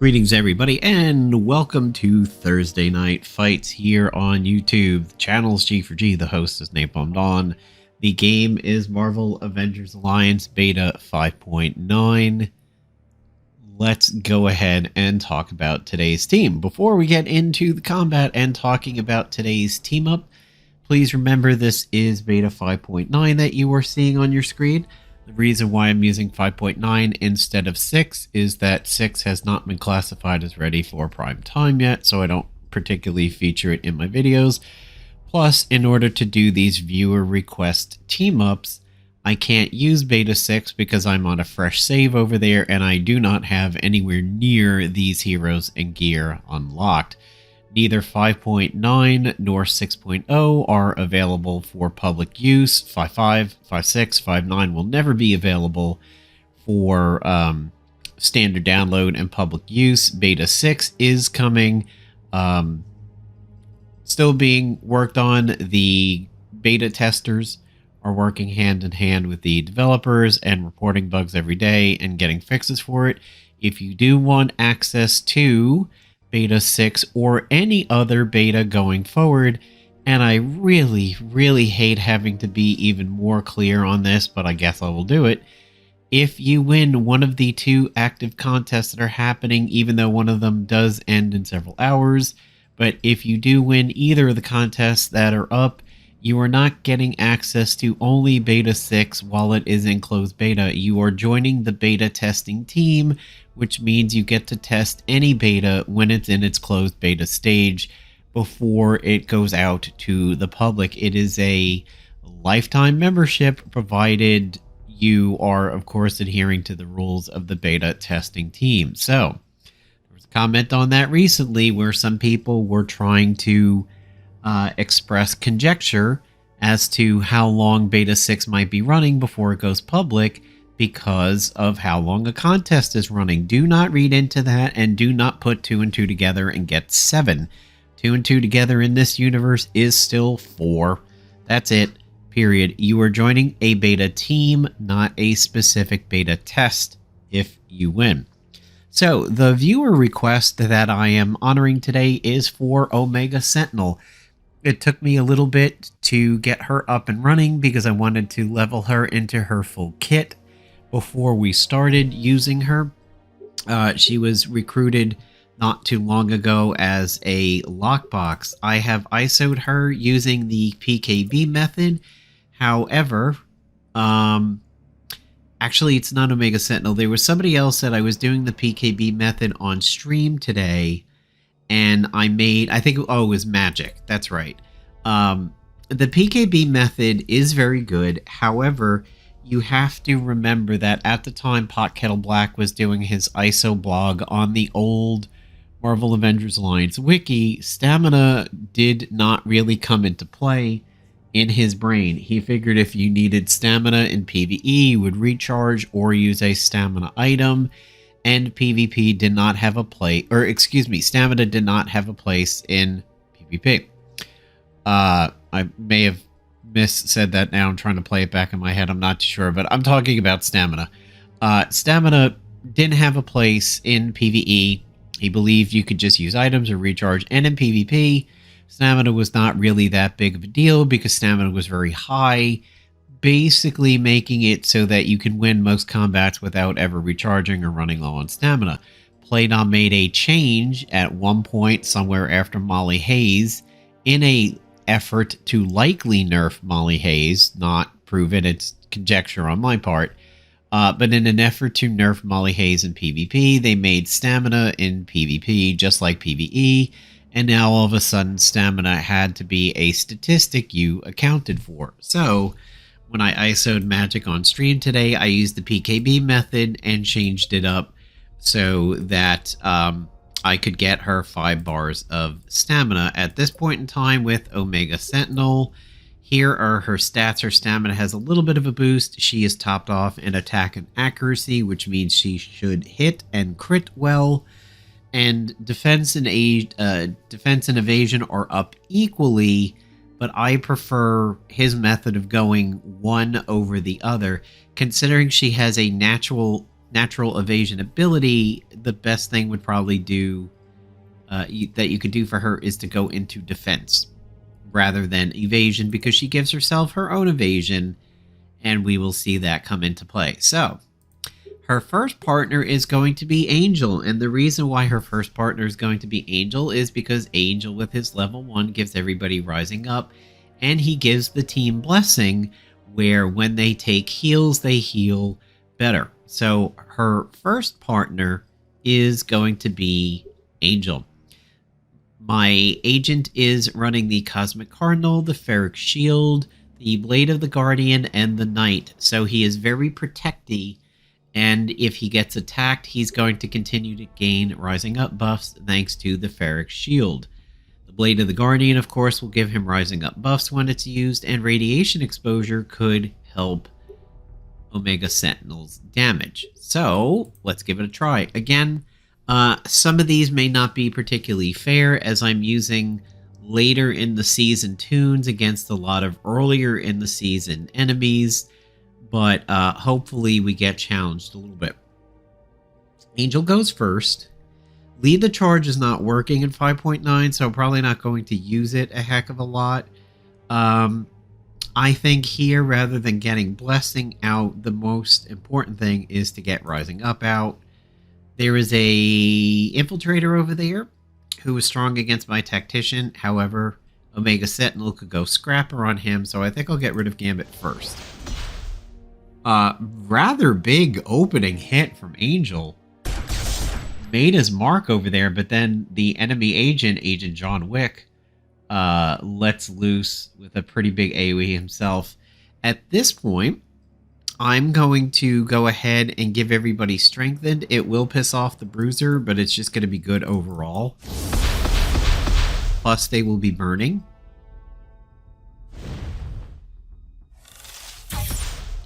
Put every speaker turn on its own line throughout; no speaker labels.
Greetings everybody and welcome to Thursday Night Fights here on YouTube. The channel's G4G, the host is Napalm Dawn. The game is Marvel Avengers Alliance Beta 5.9. Let's go ahead and talk about today's team. Before we get into the combat and talking about today's team up, please remember this is Beta 5.9 that you are seeing on your screen. The reason why I'm using 5.9 instead of 6 is that 6 has not been classified as ready for prime time yet, so I don't particularly feature it in my videos. Plus, in order to do these viewer request team-ups, I can't use Beta 6 because I'm on a fresh save over there and I do not have anywhere near these heroes and gear unlocked. Neither 5.9 nor 6.0 are available for public use. 5.5, 5.6, 5.9 will never be available for standard download and public use. Beta 6 is coming. Still being worked on. The beta testers are working hand in hand with the developers and reporting bugs every day and getting fixes for it. If you do want access to Beta 6 or any other beta going forward, and I really hate having to be even more clear on this, but I guess I will do it. If you win one of the two active contests that are happening, even though one of them does end in several hours, but if you do win either of the contests that are up, you are not getting access to only Beta 6 while it is in closed beta. You are joining the beta testing team, which means you get to test any beta when it's in its closed beta stage before it goes out to the public. It is a lifetime membership, provided you are, of course, adhering to the rules of the beta testing team. So, there was a comment on that recently where some people were trying to express conjecture as to how long Beta 6 might be running before it goes public because of how long a contest is running. Do not read into that and do not put 2 and 2 together and get 7. 2 and 2 together in this universe is still 4. That's it. Period. You are joining a beta team, not a specific beta test if you win. So, the viewer request that I am honoring today is for Omega Sentinel. It took me a little bit to get her up and running because I wanted to level her into her full kit before we started using her. She was recruited not too long ago as a lockbox. I have ISO'd her using the PKB method. However, actually it's not Omega Sentinel. There was somebody else that I was doing the PKB method on stream today. And I made, I think, oh, it was Magic. That's right. The PKB method is very good. However, you have to remember that at the time Pot Kettle Black was doing his ISO blog on the old Marvel Avengers Alliance wiki, stamina did not really come into play in his brain. He figured if you needed stamina in PvE, you would recharge or use a stamina item. And PvP did not have a place, or excuse me, stamina did not have a place in PvP. I may have said that now. I'm trying to play it back in my head. I'm not too sure, but I'm talking about stamina. Stamina didn't have a place in PvE. He believed you could just use items or recharge. And in PvP, stamina was not really that big of a deal because stamina was very high, basically making it so that you can win most combats without ever recharging or running low on stamina. Playdom made a change at one point somewhere after Molly Hayes in a effort to likely nerf Molly Hayes, not prove it, it's conjecture on my part, but in an effort to nerf Molly Hayes in PvP, they made stamina in PvP just like PvE, and now all of a sudden stamina had to be a statistic you accounted for. So, when I ISO'd Magic on stream today, I used the PKB method and changed it up so that I could get her 5 bars of stamina. At this point in time with Omega Sentinel, here are her stats. Her stamina has a little bit of a boost. She is topped off in attack and accuracy, which means she should hit and crit well. And defense and evasion are up equally, but I prefer his method of going one over the other, considering she has a natural natural evasion ability, the best thing would probably do that you could do for her is to go into defense rather than evasion, because she gives herself her own evasion, and we will see that come into play. So her first partner is going to be Angel, and the reason why her first partner is going to be Angel is because Angel with his level 1 gives everybody rising up, and he gives the team blessing where when they take heals, they heal better. So her first partner is going to be Angel. My agent is running the Cosmic Cardinal, the Ferric Shield, the Blade of the Guardian, and the Knight. So he is very protecty, and if he gets attacked, he's going to continue to gain rising up buffs thanks to the Ferric Shield. The Blade of the Guardian, of course, will give him rising up buffs when it's used, and radiation exposure could help Omega Sentinel's damage. So let's give it a try. Again, some of these may not be particularly fair, as I'm using later in the season tunes against a lot of earlier in the season enemies, but hopefully we get challenged a little bit. Angel goes first. Lead the Charge is not working in 5.9, so I'm probably not going to use it a heck of a lot. I think here, rather than getting Blessing out, the most important thing is to get Rising Up out. There is a Infiltrator over there who is strong against my Tactician. However, Omega Sentinel could go Scrapper on him, so I think I'll get rid of Gambit first. Rather big opening hit from Angel. Made his mark over there, but then the enemy agent, Agent John Wick, lets loose with a pretty big AoE himself. At this point, I'm going to go ahead and give everybody Strengthened. It will piss off the Bruiser, but it's just going to be good overall. Plus, they will be burning.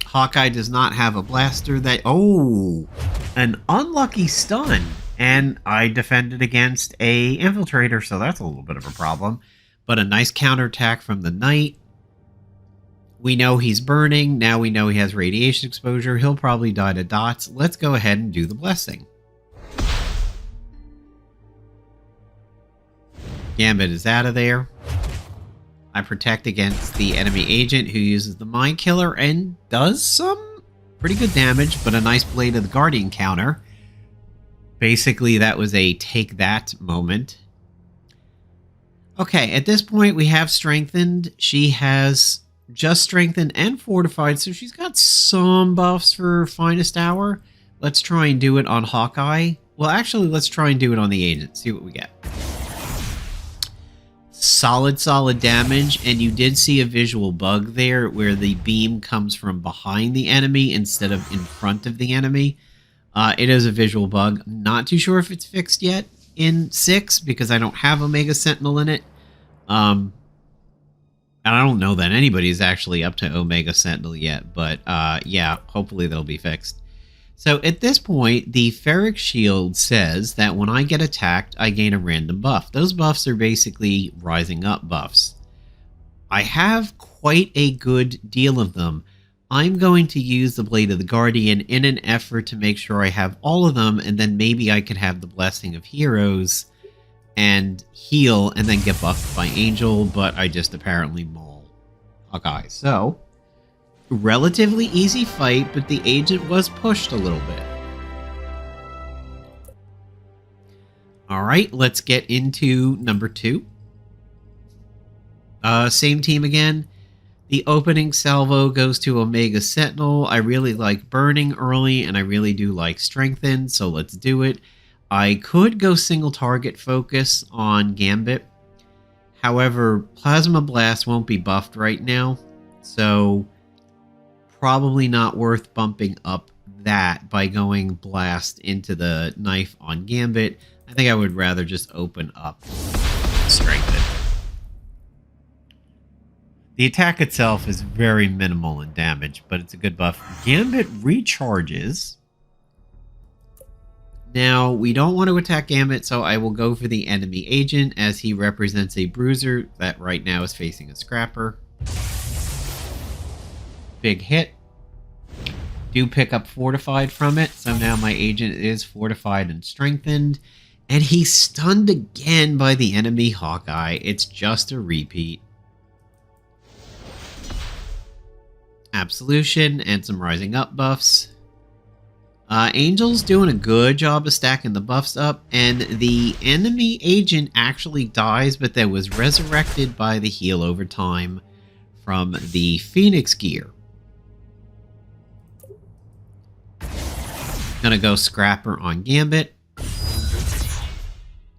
Hawkeye does not have a blaster that... Oh! An unlucky stun! And I defended against a Infiltrator, so that's a little bit of a problem. But a nice counterattack from the Knight. We know he's burning. Now we know he has radiation exposure. He'll probably die to dots. Let's go ahead and do the Blessing. Gambit is out of there. I protect against the enemy agent who uses the Mind Killer and does some pretty good damage, but a nice Blade of the Guardian counter. Basically, that was a take that moment. Okay, at this point, we have Strengthened. She has just Strengthened and Fortified, so she's got some buffs for Finest Hour. Let's try and do it on Hawkeye. Well, actually, let's try and do it on the agent. See what we get. Solid damage, and you did see a visual bug there where the beam comes from behind the enemy instead of in front of the enemy. It is a visual bug. Not too sure if it's fixed yet in 6 because I don't have Omega Sentinel in it. And I don't know that anybody's actually up to Omega Sentinel yet, but yeah, hopefully that'll be fixed. So at this point, the Ferric Shield says that when I get attacked, I gain a random buff. Those buffs are basically rising up buffs. I have quite a good deal of them. I'm going to use the Blade of the Guardian in an effort to make sure I have all of them, and then maybe I could have the Blessing of Heroes and heal and then get buffed by Angel, but I just apparently maul Hawkeye. So, relatively easy fight, but the agent was pushed a little bit. Alright, let's get into number 2. Same team again. The opening salvo goes to Omega Sentinel. I really like burning early, and I really do like Strengthen, so let's do it. I could go single target focus on Gambit. However, Plasma Blast won't be buffed right now, so probably not worth bumping up that by going Blast into the knife on Gambit. I think I would rather just open up Strengthen. The attack itself is very minimal in damage, but it's a good buff. Gambit recharges. Now, we don't want to attack Gambit, so I will go for the enemy agent, as he represents a bruiser that right now is facing a scrapper. Big hit. do pick up fortified from it, so now my agent is fortified and strengthened. And he's stunned again by the enemy Hawkeye. It's just a repeat. Absolution and some rising up buffs. Angel's doing a good job of stacking the buffs up, and the enemy agent actually dies, but that was resurrected by the heal over time from the Phoenix gear. Gonna go Scrapper on Gambit.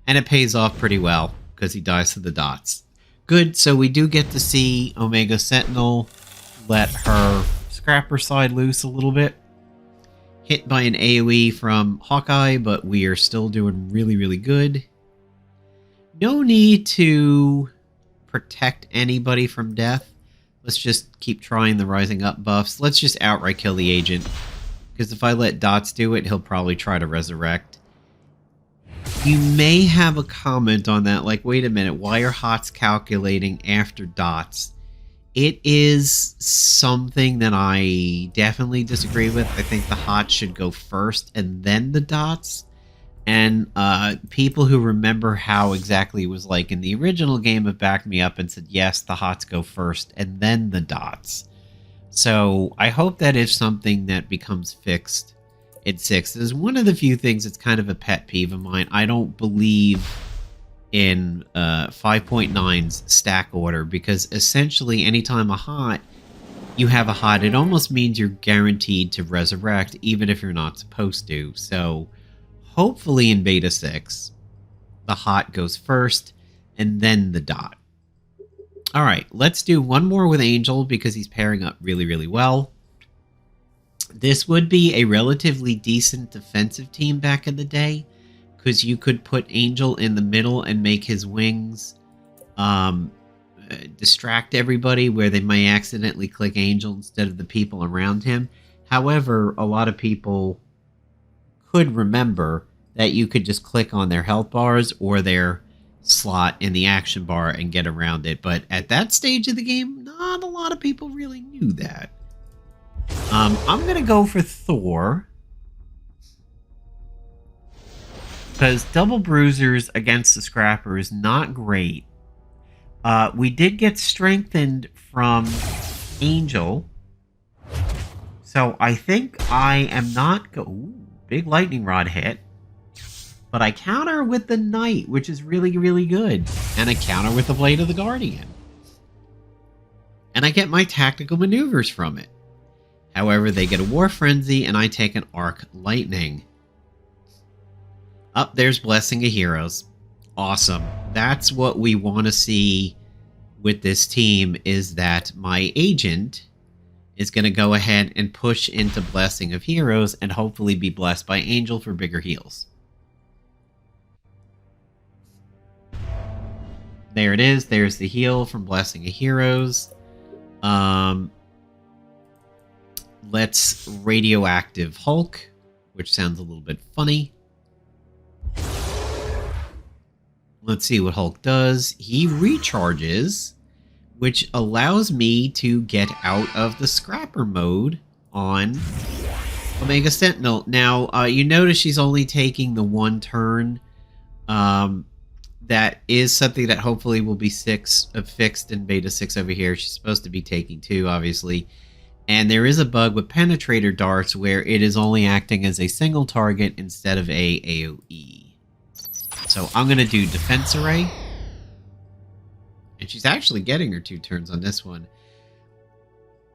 And it pays off pretty well, because he dies to the dots. Good, so we do get to see Omega Sentinel let her Scrapper side loose a little bit. Hit by an AoE from Hawkeye, but we are still doing really, really good. No need to protect anybody from death. Let's just keep trying the rising up buffs. Let's just outright kill the agent. Because if I let Dots do it, he'll probably try to resurrect. You may have a comment on that, like, wait a minute, why are HOTS calculating after Dots? It is something that I definitely disagree with. I think the HOTS should go first and then the Dots. And people who remember how exactly it was like in the original game have backed me up and said, yes, the HOTS go first and then the Dots. So I hope that is something that becomes fixed in 6. It's one of the few things that's kind of a pet peeve of mine. I don't believe in 5.9's stack order, because essentially anytime a HOT, you have a HOT, it almost means you're guaranteed to resurrect even if you're not supposed to. So hopefully in beta 6, the HOT goes first and then the dot. Alright, let's do one more with Angel because he's pairing up really, really well. This would be a relatively decent defensive team back in the day, because you could put Angel in the middle and make his wings distract everybody where they may accidentally click Angel instead of the people around him. However, a lot of people could remember that you could just click on their health bars or their slot in the action bar and get around it. But at that stage of the game, not a lot of people really knew that. I'm going to go for Thor, because double bruisers against the Scrapper is not great. We did get strengthened from Angel, so I think I am not Ooh, big lightning rod hit. But I counter with the Knight, which is really, really good. And I counter with the Blade of the Guardian. And I get my tactical maneuvers from it. However, they get a War Frenzy, and I take an Arc Lightning. Up there's Blessing of Heroes. Awesome. That's what we want to see with this team, is that my agent is going to go ahead and push into Blessing of Heroes and hopefully be blessed by Angel for bigger heals. There it is. There's the heal from Blessing of Heroes. Let's Radioactive Hulk, which sounds a little bit funny. Let's see what Hulk does. He recharges, which allows me to get out of the Scrapper mode on Omega Sentinel. Now, you notice she's only taking the one turn. That is something that hopefully will be fixed in beta 6 over here. She's supposed to be taking 2, obviously. And there is a bug with Penetrator Darts where it is only acting as a single target instead of a AoE. So I'm going to do Defense Array. And she's actually getting her 2 turns on this one.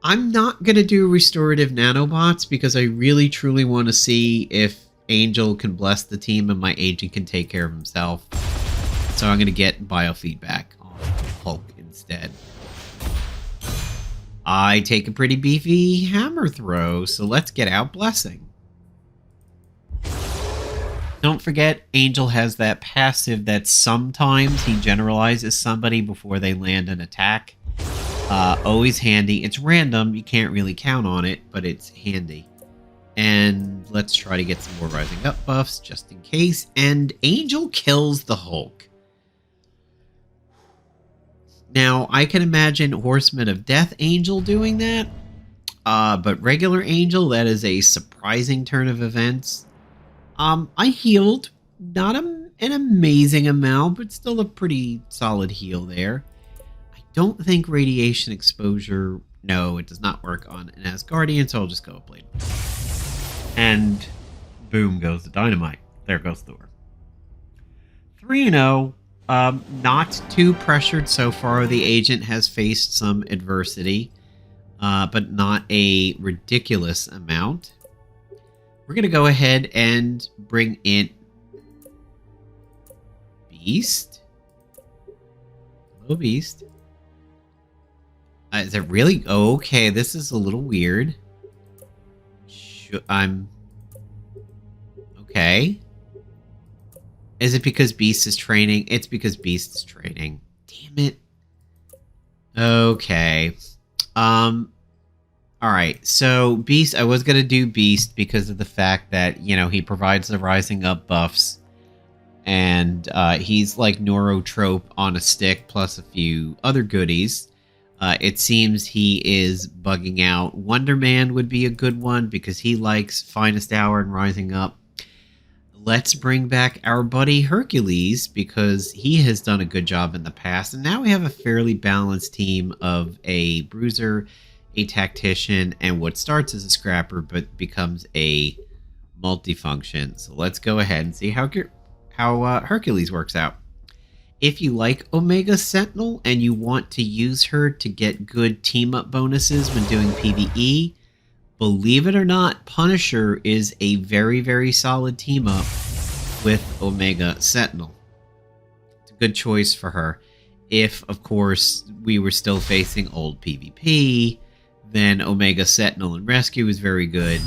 I'm not going to do Restorative Nanobots because I really truly want to see if Angel can bless the team and my agent can take care of himself. So I'm going to get Biofeedback on Hulk instead. I take a pretty beefy Hammer Throw, so let's get out Blessing. Don't forget, Angel has that passive that sometimes he generalizes somebody before they land an attack. Always handy. It's random, you can't really count on it, but it's handy. And let's try to get some more Rising Up buffs, just in case. And Angel kills the Hulk. Now, I can imagine Horseman of Death Angel doing that. But regular Angel, that is a surprising turn of events. I healed. Not an amazing amount, but still a pretty solid heal there. I don't think radiation exposure... No, it does not work on an Asgardian, so I'll just go with Blade. And boom goes the dynamite. There goes Thor. 3-0. Not too pressured so far. The agent has faced some adversity, but not a ridiculous amount. We're going to go ahead and bring in Beast. Hello, Beast. Is it really? Okay, this is a little weird. I'm... Okay. Is it because Beast is training? It's because Beast is training. Damn it. Okay. Alright, so Beast, I was going to do Beast because of the fact that, you know, he provides the rising up buffs. And he's like Neurotrope on a stick plus a few other goodies. It seems he is bugging out. Wonder Man would be a good one because he likes Finest Hour and Rising Up. Let's bring back our buddy Hercules because he has done a good job in the past. And now we have a fairly balanced team of a Bruiser, a Tactician, and what starts as a Scrapper but becomes a multifunction. So let's go ahead and see how Hercules works out. If you like Omega Sentinel and you want to use her to get good team-up bonuses when doing PvE, believe it or not, Punisher is a very, very solid team-up with Omega Sentinel. It's a good choice for her. If, of course, we were still facing old PvP, then Omega Sentinel and Rescue is very good.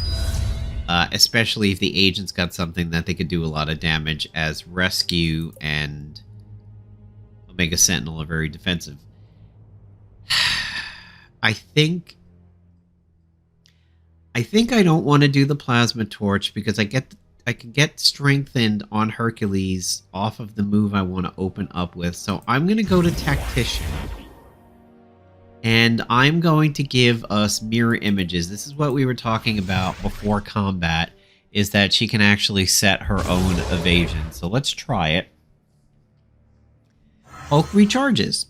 Especially if the agent's got something that they could do a lot of damage, as Rescue and Omega Sentinel are very defensive. I think I don't want to do the Plasma Torch because I can get strengthened on Hercules off of the move I want to open up with. So I'm going to go to Tactician. And I'm going to give us mirror images. This is what we were talking about before combat, is that she can actually set her own evasion. So let's try it. Hulk recharges.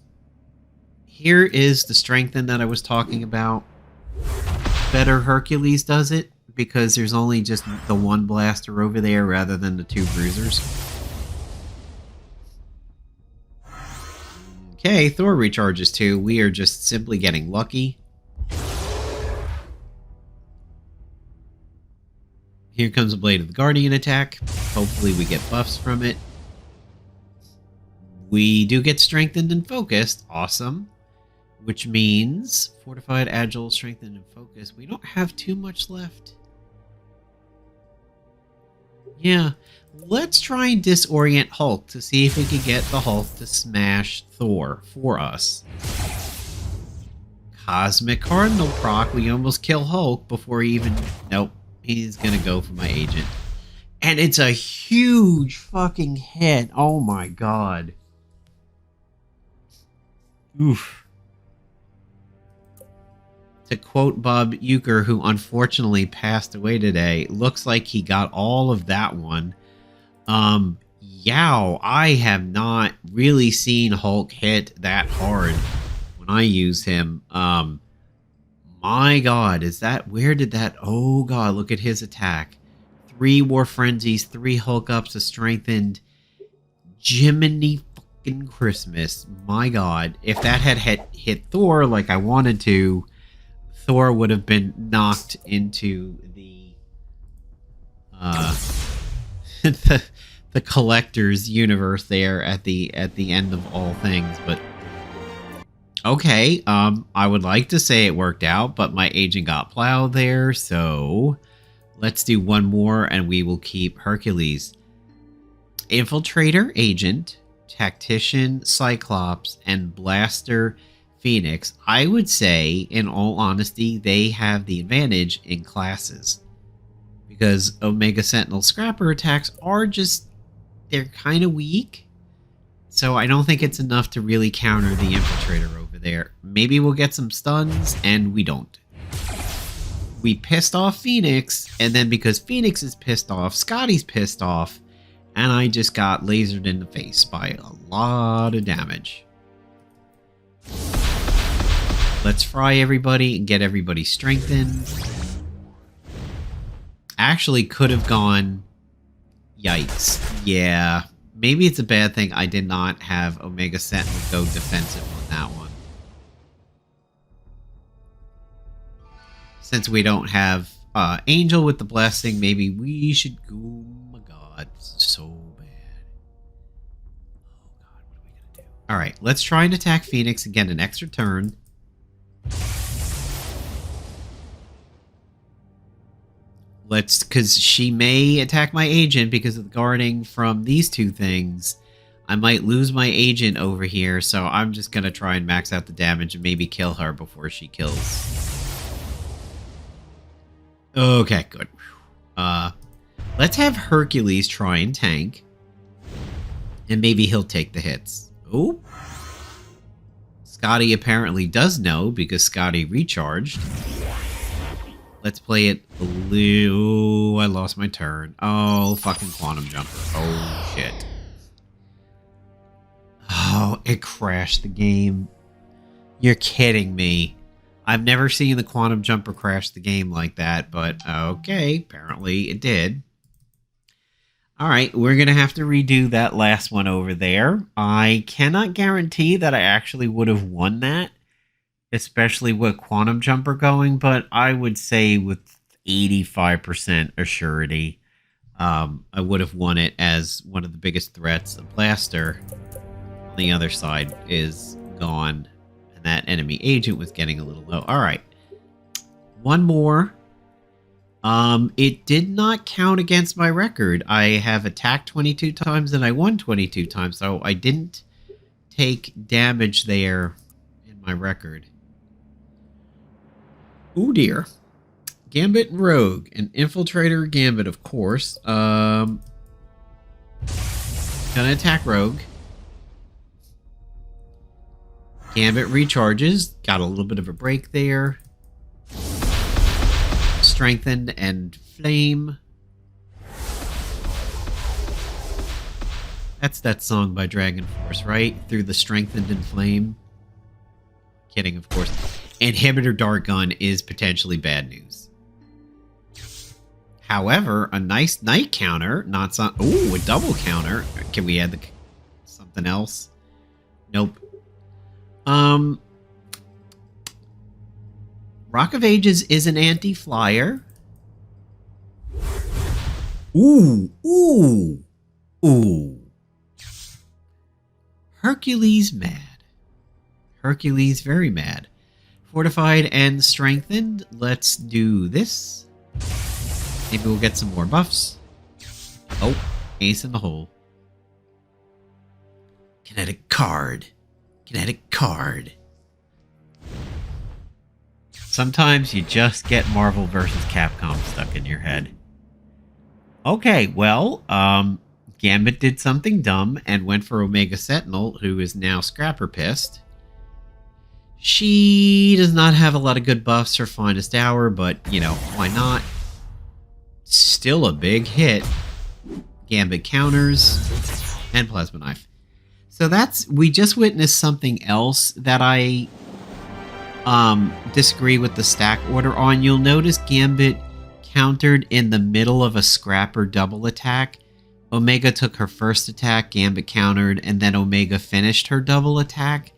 Here is the strengthen that I was talking about. Better Hercules does it because there's only just the one blaster over there rather than the two bruisers. Okay, Thor recharges too. We are just simply getting lucky. Here comes a Blade of the Guardian attack. Hopefully we get buffs from it. We do get strengthened and focused. Awesome. Which means fortified, agile, strengthened, and focused. We don't have too much left. Yeah. Let's try and disorient Hulk to see if we can get the Hulk to smash Thor for us. Cosmic Cardinal proc. We almost kill Hulk before he even... Nope. He's gonna go for my agent. And it's a huge fucking hit. Oh my god. Oof. To quote Bob Euchre, who unfortunately passed away today, looks like he got all of that one. Yow, I have not really seen Hulk hit that hard when I use him. My god, is that... Where did that... Oh god, look at his attack. 3 War Frenzies, 3 Hulk ups, a strengthened... Jiminy fucking Christmas. My god. If that had hit Thor like I wanted to, Thor would have been knocked into the... the collector's universe there at the end of all things, but... Okay, I would like to say it worked out, but my agent got plowed there, so let's do one more and we will keep Hercules. Infiltrator, Agent, Tactician, Cyclops, and Blaster, Phoenix. I would say, in all honesty, they have the advantage in classes. Because Omega Sentinel Scrapper attacks are just... They're kind of weak. So I don't think it's enough to really counter the Infiltrator over there. Maybe we'll get some stuns, and we don't. we pissed off Phoenix, and then because Phoenix is pissed off, Scotty's pissed off, and I just got lasered in the face by a lot of damage. Let's fry everybody and get everybody strengthened. Actually could have gone... Yikes. Yeah. Maybe it's a bad thing I did not have Omega Sentinel go defensive on that one. Since we don't have Angel with the blessing, maybe we should go... Oh my god, so bad. Oh god, what are we gonna do? Alright, let's try and attack Phoenix and get an extra turn. Let's, because she may attack my agent because of the guarding from these two things. I might lose my agent over here, so I'm just going to try and max out the damage and maybe kill her before she kills. Okay, good. Let's have Hercules try and tank. And maybe he'll take the hits. Oh. Scotty apparently does know because Scotty recharged. Let's play it a little... Oh, I lost my turn. Oh, fucking Quantum Jumper. Oh, shit. Oh, it crashed the game. You're kidding me. I've never seen the Quantum Jumper crash the game like that, but okay, apparently it did. Alright, we're going to have to redo that last one over there. I cannot guarantee that I actually would have won that, especially with Quantum Jumper going, but I would say with 85% assurity, I would have won it as one of the biggest threats. The Blaster on the other side is gone, and that enemy agent was getting a little low. Alright, one more. It did not count against my record. I have attacked 22 times and I won 22 times, so I didn't take damage there in my record. Oh dear. Gambit and Rogue. An Infiltrator Gambit, of course. Gonna attack Rogue. Gambit recharges. Got a little bit of a break there. Strengthened and Flame. That's that song by Dragon Force, right? Through the Strengthened and Flame. Kidding, of course. Inhibitor Dart Gun is potentially bad news. However, a nice night counter, not some... Ooh, a double counter. Can we add something else? Nope. Rock of Ages is an anti-flyer. Ooh, ooh, ooh. Hercules mad. Hercules very mad. Fortified and strengthened. Let's do this. Maybe we'll get some more buffs. Oh, ace in the hole. Kinetic card. Kinetic card. Sometimes you just get Marvel vs. Capcom stuck in your head. Okay, well, Gambit did something dumb and went for Omega Sentinel, who is now Scrapper pissed. She does not have a lot of good buffs her finest hour, but, you know, why not? Still a big hit. Gambit counters and Plasma Knife. So that's... We just witnessed something else that I... disagree with the stack order on. You'll notice Gambit countered in the middle of a Scrapper double attack. Omega took her first attack, Gambit countered, and then Omega finished her double attack.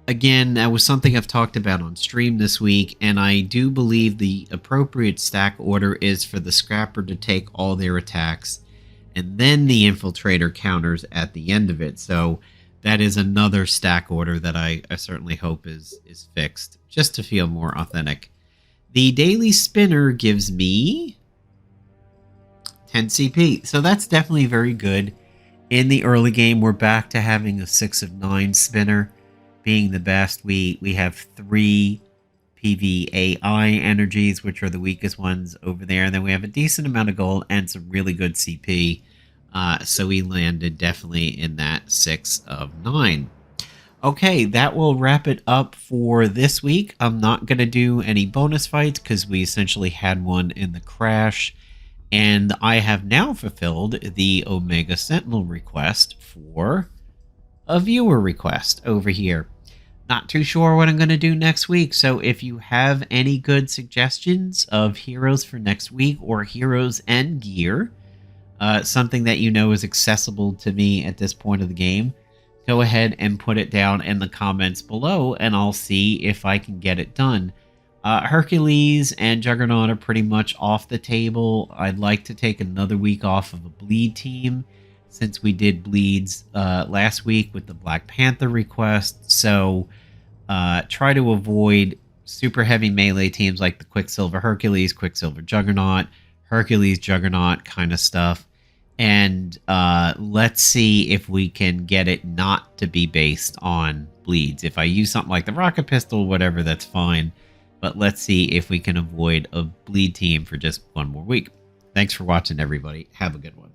Again, that was something I've talked about on stream this week, and I do believe the appropriate stack order is for the Scrapper to take all their attacks, and then the Infiltrator counters at the end of it. So that is another stack order that I certainly hope is fixed, just to feel more authentic. The Daily Spinner gives me 10 CP, so that's definitely very good. In the early game, we're back to having a 6 of 9 spinner being the best. We have 3 PVAI energies, which are the weakest ones over there. And then we have a decent amount of gold and some really good CP. So we landed definitely in that 6 of 9. Okay, that will wrap it up for this week. I'm not going to do any bonus fights because we essentially had one in the crash. And I have now fulfilled the Omega Sentinel request for a viewer request over here. Not too sure what I'm going to do next week. So if you have any good suggestions of heroes for next week or heroes and gear, something that you know is accessible to me at this point of the game, go ahead and put it down in the comments below and I'll see if I can get it done. Hercules and Juggernaut are pretty much off the table. I'd like to take another week off of a bleed team since we did bleeds last week with the Black Panther request. So try to avoid super heavy melee teams like the Quicksilver Hercules, Quicksilver Juggernaut, Hercules Juggernaut kind of stuff. And let's see if we can get it not to be based on bleeds. If I use something like the rocket pistol, whatever, that's fine. But let's see if we can avoid a bleed team for just one more week. Thanks for watching, everybody. Have a good one.